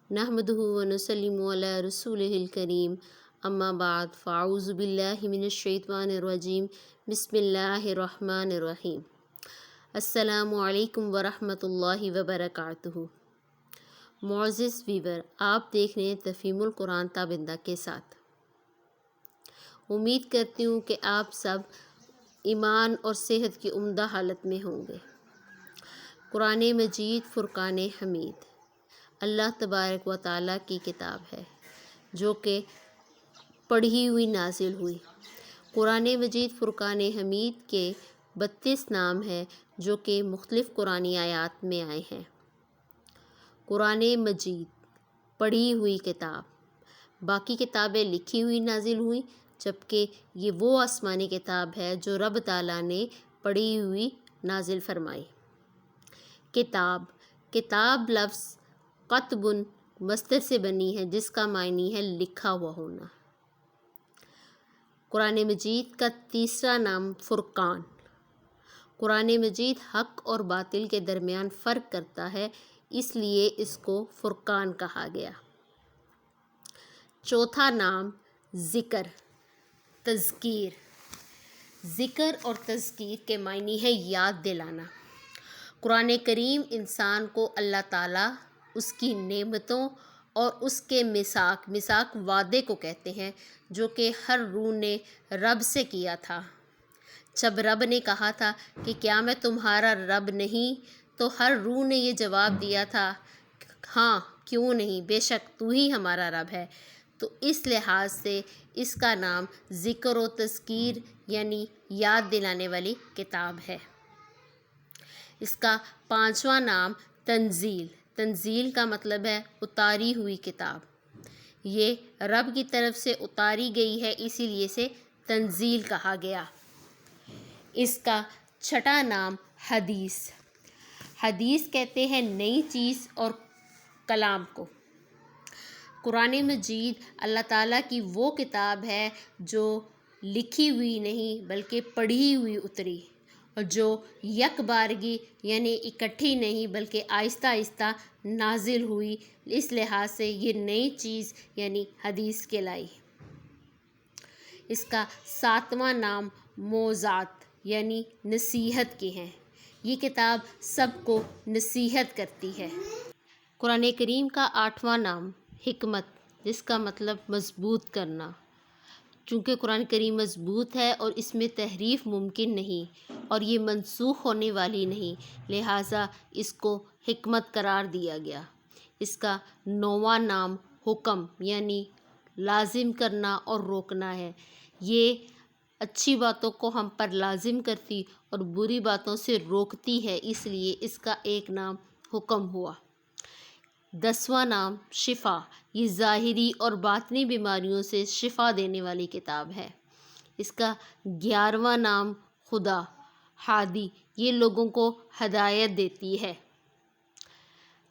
نحمدہ ونسلم علی رسولہ الکریم اما بعد فاعوذ باللہ من الشیطان الرجیم بسم اللہ الرحمن الرحیم۔ السلام علیکم ورحمۃ اللہ وبرکاتہ۔ معزز ویور، آپ دیکھ رہے ہیں تفہیم القرآن تابندہ کے ساتھ۔ امید کرتی ہوں کہ آپ سب ایمان اور صحت کی عمدہ حالت میں ہوں گے۔ قرآن مجید فرقان حمید اللہ تبارک و تعالیٰ کی کتاب ہے جو کہ پڑھی ہوئی نازل ہوئی۔ قرآن مجید فرقان حمید کے 32 نام ہیں جو کہ مختلف قرآنی آیات میں آئے ہیں۔ قرآن مجید پڑھی ہوئی کتاب، باقی کتابیں لکھی ہوئی نازل ہوئی، جبکہ یہ وہ آسمانی کتاب ہے جو رب تعالیٰ نے پڑھی ہوئی نازل فرمائی۔ کتاب لفظ قطبٌ مصدر سے بنی ہے جس کا معنی ہے لکھا ہوا ہونا۔ قرآن مجید کا تیسرا نام فرقان۔ قرآن مجید حق اور باطل کے درمیان فرق کرتا ہے، اس لیے اس کو فرقان کہا گیا۔ چوتھا نام ذکر، تذکیر۔ ذکر اور تذکیر کے معنی ہے یاد دلانا۔ قرآن کریم انسان کو اللہ تعالیٰ اس کی نعمتوں اور اس کے میثاق وعدے کو کہتے ہیں جو کہ ہر روح نے رب سے کیا تھا۔ جب رب نے کہا تھا کہ کیا میں تمہارا رب نہیں، تو ہر روح نے یہ جواب دیا تھا ہاں کیوں نہیں، بے شک تو ہی ہمارا رب ہے۔ تو اس لحاظ سے اس کا نام ذکر و تذکیر یعنی یاد دلانے والی کتاب ہے۔ اس کا پانچواں نام تنزیل۔ تنزیل کا مطلب ہے اتاری ہوئی کتاب۔ یہ رب کی طرف سے اتاری گئی ہے، اسی لیے اسے تنزیل کہا گیا۔ اس کا چھٹا نام حدیث۔ حدیث کہتے ہیں نئی چیز اور کلام کو۔ قرآن مجید اللہ تعالیٰ کی وہ کتاب ہے جو لکھی ہوئی نہیں بلکہ پڑھی ہوئی اتری، اور جو یک بارگی یعنی اکٹھی نہیں بلکہ آہستہ آہستہ نازل ہوئی، اس لحاظ سے یہ نئی چیز یعنی حدیث کہلائی۔ اس کا ساتواں نام موعظات یعنی نصیحت کی ہے۔ یہ کتاب سب کو نصیحت کرتی ہے۔ قرآن کریم کا آٹھواں نام حکمت، جس کا مطلب مضبوط کرنا۔ چونکہ قرآن کریم مضبوط ہے اور اس میں تحریف ممکن نہیں اور یہ منسوخ ہونے والی نہیں، لہٰذا اس کو حکمت قرار دیا گیا۔ اس کا نوواں نام حکم یعنی لازم کرنا اور روکنا ہے۔ یہ اچھی باتوں کو ہم پر لازم کرتی اور بری باتوں سے روکتی ہے، اس لیے اس کا ایک نام حکم ہوا۔ 10واں نام شفا۔ یہ ظاہری اور باطنی بیماریوں سے شفا دینے والی کتاب ہے۔ اس کا 11واں نام خدا، ہادی۔ یہ لوگوں کو ہدایت دیتی ہے۔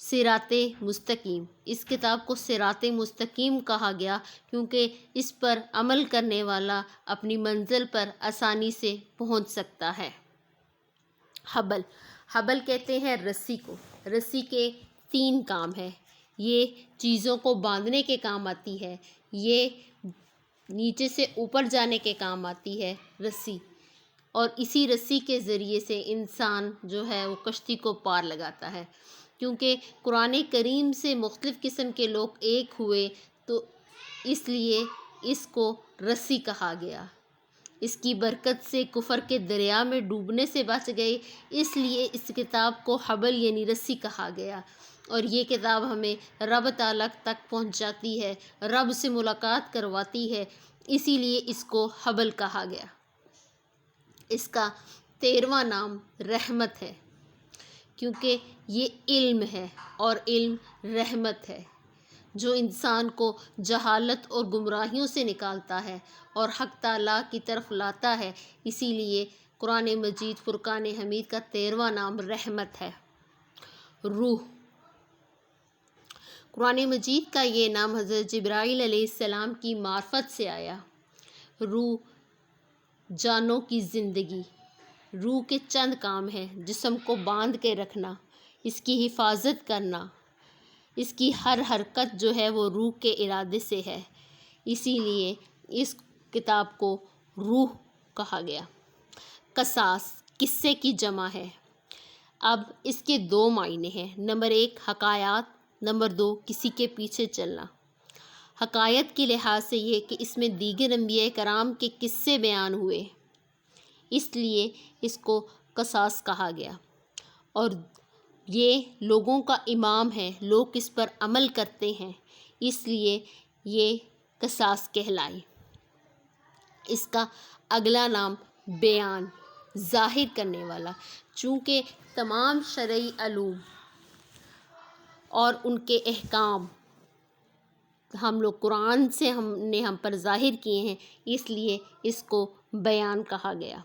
صراط مستقیم۔ اس کتاب کو صراط مستقیم کہا گیا کیونکہ اس پر عمل کرنے والا اپنی منزل پر آسانی سے پہنچ سکتا ہے۔ حبل کہتے ہیں رسی کو۔ رسی کے 3 کام ہیں۔ یہ چیزوں کو باندھنے کے کام آتی ہے، یہ نیچے سے اوپر جانے کے کام آتی ہے رسی، اور اسی رسی کے ذریعے سے انسان جو ہے وہ کشتی کو پار لگاتا ہے۔ کیونکہ قرآن کریم سے مختلف قسم کے لوگ ایک ہوئے تو اس لیے اس کو رسی کہا گیا۔ اس کی برکت سے کفر کے دریا میں ڈوبنے سے بچ گئے، اس لیے اس کتاب کو حبل یعنی رسی کہا گیا۔ اور یہ کتاب ہمیں رب تعالیٰ تک پہنچاتی ہے، رب سے ملاقات کرواتی ہے، اسی لیے اس کو حبل کہا گیا۔ اس کا 13واں نام رحمت ہے، کیونکہ یہ علم ہے اور علم رحمت ہے جو انسان کو جہالت اور گمراہیوں سے نکالتا ہے اور حق تعالیٰ کی طرف لاتا ہے، اسی لیے قرآن مجید فرقان حمید کا 13واں نام رحمت ہے۔ روح۔ قرآن مجید کا یہ نام حضرت جبرائیل علیہ السلام کی معرفت سے آیا۔ روح، جانوں کی زندگی۔ روح کے چند کام ہیں: جسم کو باندھ کے رکھنا، اس کی حفاظت کرنا، اس کی ہر حرکت جو ہے وہ روح کے ارادے سے ہے، اسی لیے اس کتاب کو روح کہا گیا۔ قصاص قصے کی جمع ہے۔ اب اس کے دو معنی ہیں، نمبر 1 حکایات، نمبر 2 کسی کے پیچھے چلنا۔ حکایت کے لحاظ سے یہ کہ اس میں دیگر انبیاء کرام کے قصے بیان ہوئے، اس لیے اس کو قصاص کہا گیا، اور یہ لوگوں کا امام ہے، لوگ اس پر عمل کرتے ہیں، اس لیے یہ قصاص کہلائی۔ اس کا اگلا نام بیان، ظاہر کرنے والا، چونکہ تمام شرعی علوم اور ان کے احکام ہم لوگ قرآن سے ہم پر ظاہر کیے ہیں، اس لیے اس کو بیان کہا گیا۔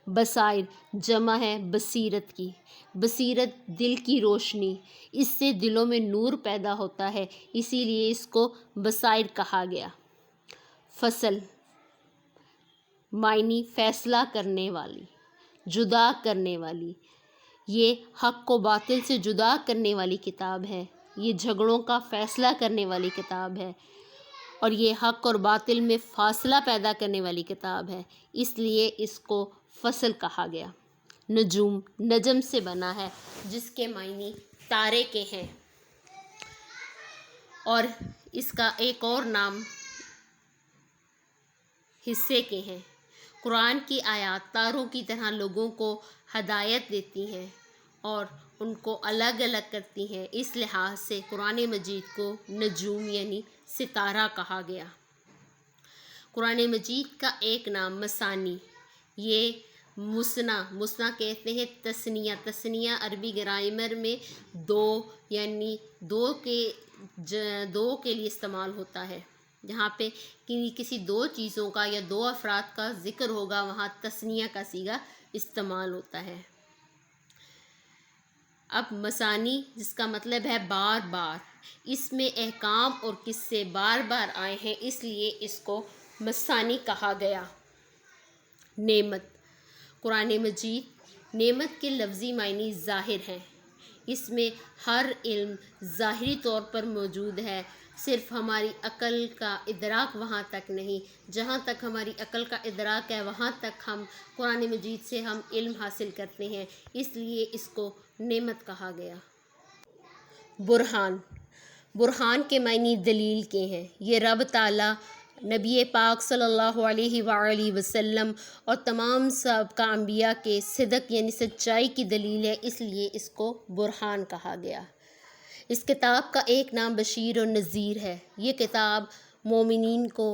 بصائر جمع ہے بصیرت کی۔ بصیرت دل کی روشنی، اس سے دلوں میں نور پیدا ہوتا ہے، اسی لیے اس کو بصائر کہا گیا۔ فصل معنی فیصلہ کرنے والی، جدا کرنے والی، یہ حق و باطل سے جدا کرنے والی کتاب ہے، یہ جھگڑوں کا فیصلہ کرنے والی کتاب ہے، اور یہ حق اور باطل میں فاصلہ پیدا کرنے والی کتاب ہے، اس لیے اس کو فصل کہا گیا۔ نجوم نجم سے بنا ہے، جس کے معنی تارے کے ہیں، اور اس کا ایک اور نام حصے کے ہیں۔ قرآن کی آیات تاروں کی طرح لوگوں کو ہدایت دیتی ہیں اور ان کو الگ الگ کرتی ہیں، اس لحاظ سے قرآن مجید کو نجوم یعنی ستارہ کہا گیا۔ قرآن مجید کا ایک نام مثانی، یہ مثنا کہتے ہیں تثنیہ۔ تثنیہ عربی گرامر میں دو یعنی دو کے لیے استعمال ہوتا ہے، جہاں پہ کسی دو چیزوں کا یا دو افراد کا ذکر ہوگا وہاں تثنیہ کا صیغہ استعمال ہوتا ہے۔ اب مثانی جس کا مطلب ہے بار بار، اس میں احکام اور قصے بار بار آئے ہیں، اس لیے اس کو مثانی کہا گیا۔ نعمت قرآن مجید نعمت کے لفظی معنی ظاہر ہیں، اس میں ہر علم ظاہری طور پر موجود ہے، صرف ہماری عقل کا ادراک وہاں تک نہیں، جہاں تک ہماری عقل کا ادراک ہے وہاں تک ہم قرآن مجید سے ہم علم حاصل کرتے ہیں، اس لیے اس کو نعمت کہا گیا۔ برہان کے معنی دلیل کے ہیں، یہ رب تعالیٰ نبی پاک صلی اللہ علیہ وآلہ وسلم اور تمام سابقہ انبیاء کے صدق یعنی سچائی کی دلیل ہے، اس لیے اس کو برہان کہا گیا۔ اس کتاب کا ایک نام بشیر و نذیر ہے، یہ کتاب مومنین کو،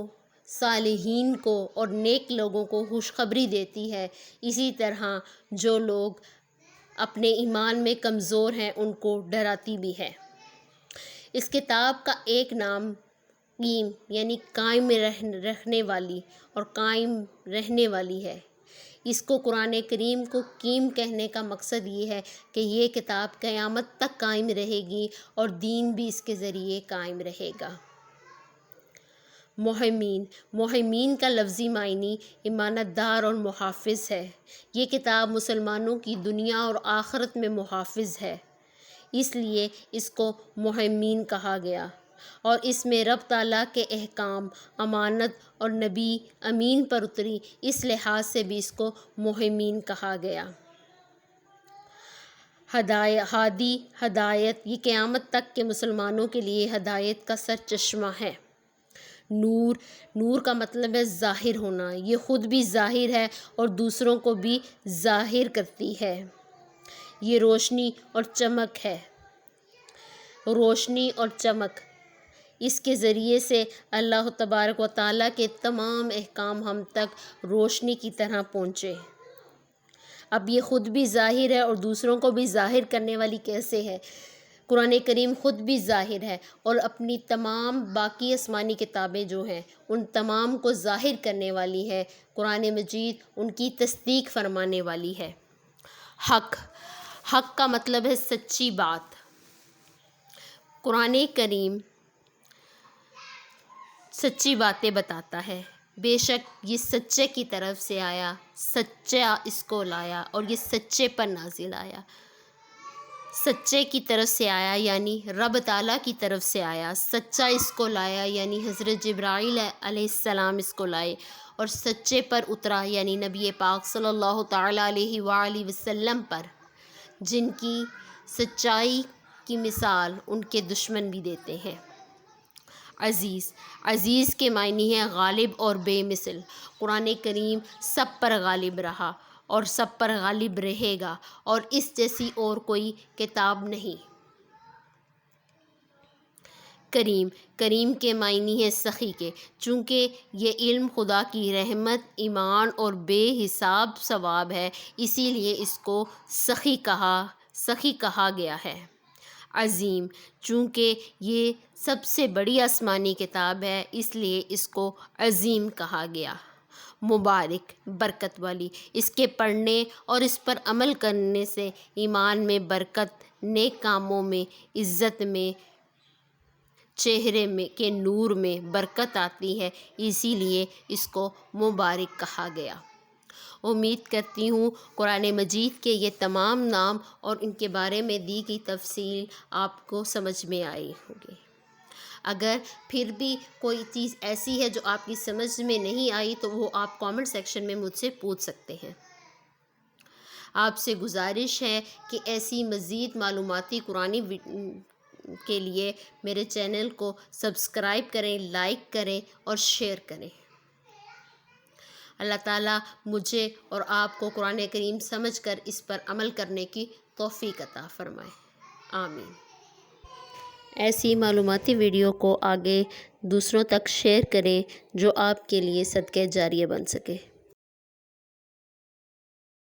صالحین کو اور نیک لوگوں کو خوشخبری دیتی ہے، اسی طرح جو لوگ اپنے ایمان میں کمزور ہیں ان کو ڈراتی بھی ہے۔ اس کتاب کا ایک نام قیم یعنی قائم رکھنے والی اور قائم رہنے والی ہے۔ اس کو قرآن کریم کو قیم کہنے کا مقصد یہ ہے کہ یہ کتاب قیامت تک قائم رہے گی اور دین بھی اس کے ذریعے قائم رہے گا۔ مہمین کا لفظی معنی امانت دار اور محافظ ہے، یہ کتاب مسلمانوں کی دنیا اور آخرت میں محافظ ہے، اس لیے اس کو مہمین کہا گیا، اور اس میں رب تعالیٰ کے احکام امانت اور نبی امین پر اتری، اس لحاظ سے بھی اس کو مہمین کہا گیا۔ ہادی ہدایت، یہ قیامت تک کے مسلمانوں کے لیے ہدایت کا سرچشمہ ہے۔ نور کا مطلب ہے ظاہر ہونا، یہ خود بھی ظاہر ہے اور دوسروں کو بھی ظاہر کرتی ہے، یہ روشنی اور چمک ہے۔ روشنی اور چمک، اس کے ذریعے سے اللہ تبارک و تعالیٰ کے تمام احکام ہم تک روشنی کی طرح پہنچے۔ اب یہ خود بھی ظاہر ہے اور دوسروں کو بھی ظاہر کرنے والی کیسے ہے؟ قرآن کریم خود بھی ظاہر ہے اور اپنی تمام باقی آسمانی کتابیں جو ہیں ان تمام کو ظاہر کرنے والی ہے، قرآن مجید ان کی تصدیق فرمانے والی ہے۔ حق کا مطلب ہے سچی بات۔ قرآن کریم سچی باتیں بتاتا ہے، بے شک یہ سچے کی طرف سے آیا، سچا اس کو لایا اور یہ سچے پر نازل آیا۔ سچے کی طرف سے آیا یعنی رب تعالیٰ کی طرف سے آیا، سچا اس کو لایا یعنی حضرت جبرائیل علیہ السلام اس کو لائے، اور سچے پر اترا یعنی نبی پاک صلی اللہ تعالیٰ علیہ وآلہ وسلم پر، جن کی سچائی کی مثال ان کے دشمن بھی دیتے ہیں۔ عزیز، عزیز کے معنی ہے غالب اور بے مثل۔ قرآن کریم سب پر غالب رہا اور سب پر غالب رہے گا، اور اس جیسی اور کوئی کتاب نہیں۔ کریم، کریم کے معنی ہے سخی کے، چونکہ یہ علم خدا کی رحمت، ایمان اور بے حساب ثواب ہے، اسی لیے اس کو سخی کہا گیا ہے۔ عظیم، چونکہ یہ سب سے بڑی آسمانی کتاب ہے، اس لیے اس کو عظیم کہا گیا۔ مبارک، برکت والی، اس کے پڑھنے اور اس پر عمل کرنے سے ایمان میں برکت، نیک کاموں میں عزت میں، چہرے کے نور میں برکت آتی ہے، اسی لیے اس کو مبارک کہا گیا۔ امید کرتی ہوں قرآن مجید کے یہ تمام نام اور ان کے بارے میں دی گئی تفصیل آپ کو سمجھ میں آئی ہوگی۔ اگر پھر بھی کوئی چیز ایسی ہے جو آپ کی سمجھ میں نہیں آئی تو وہ آپ کامنٹ سیکشن میں مجھ سے پوچھ سکتے ہیں۔ آپ سے گزارش ہے کہ ایسی مزید معلوماتی قرآنی کے لیے میرے چینل کو سبسکرائب کریں، لائک کریں اور شیئر کریں۔ اللہ تعالیٰ مجھے اور آپ کو قرآن کریم سمجھ کر اس پر عمل کرنے کی توفیق عطا فرمائے، آمین۔ ایسی معلوماتی ویڈیو کو آگے دوسروں تک شیئر کریں جو آپ کے لیے صدقہ جاریہ بن سکے۔